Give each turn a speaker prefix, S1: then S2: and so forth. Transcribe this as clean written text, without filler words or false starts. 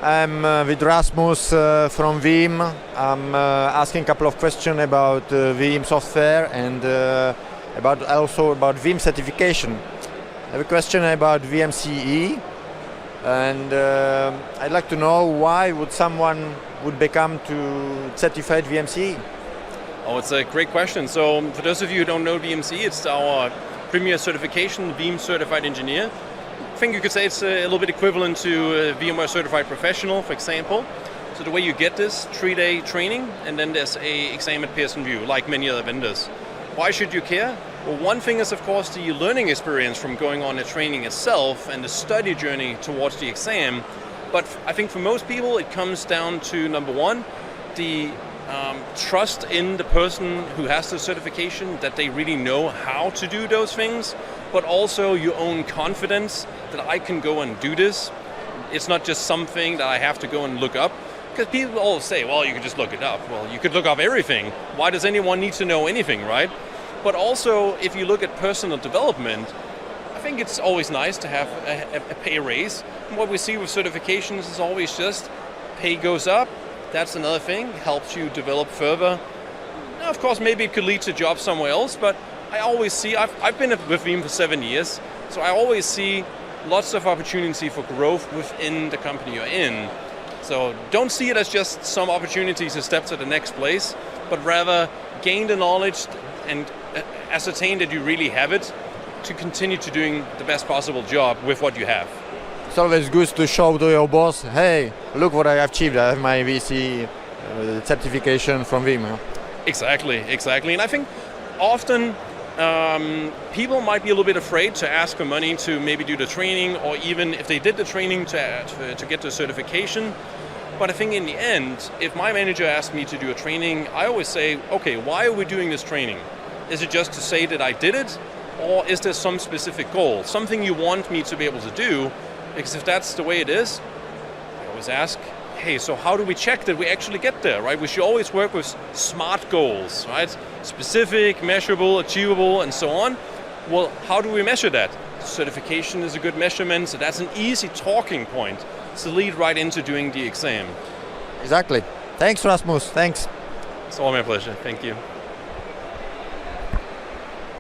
S1: I'm with Rasmus from Veeam. I'm asking a couple of questions about Veeam software and also about Veeam certification. I have a question about VMCE, and I'd like to know why would someone become to certified VMCE?
S2: Oh, it's a great question. So for those of you who don't know VMCE, it's our premier certification, Veeam Certified Engineer. I think you could say it's a little bit equivalent to VMware Certified Professional, for example. So the way you get this, 3-day training, and then there's a exam at Pearson VUE, like many other vendors. Why should you care? Well, one thing is, of course, the learning experience from going on the training itself and the study journey towards the exam. But I think for most people, it comes down to, number one, the trust in the person who has the certification, that they really know how to do those things, but also your own confidence that I can go and do this. It's not just something that I have to go and look up, because people all say, well, you can just look it up. Well, you could look up everything. Why does anyone need to know anything, right? But also, if you look at personal development, I think it's always nice to have a pay raise. And what we see with certifications is always just pay goes up. That's another thing, helps you develop further. Now, of course, maybe it could lead to jobs somewhere else, but I always see, I've been with Veeam for 7 years, so I always see lots of opportunity for growth within the company you're in. So don't see it as just some opportunities to step to the next place, but rather gain the knowledge and ascertain that you really have it to continue to doing the best possible job with what you have.
S1: It's always good to show to your boss, hey, look what I have achieved. I have my VC certification from Veeam.
S2: Exactly. And I think often people might be a little bit afraid to ask for money to maybe do the training, or even if they did the training to get the certification. But I think in the end, if my manager asked me to do a training, I always say, okay, why are we doing this training? Is it just to say that I did it? Or is there some specific goal? Something you want me to be able to do? Because if that's the way it is, I always ask, hey, so how do we check that we actually get there, right? We should always work with SMART goals, right? Specific, measurable, achievable, and so on. Well, how do we measure that? Certification is a good measurement, so that's an easy talking point to lead right into doing the exam.
S1: Exactly. Thanks, Rasmus. Thanks.
S2: It's all my pleasure. Thank you.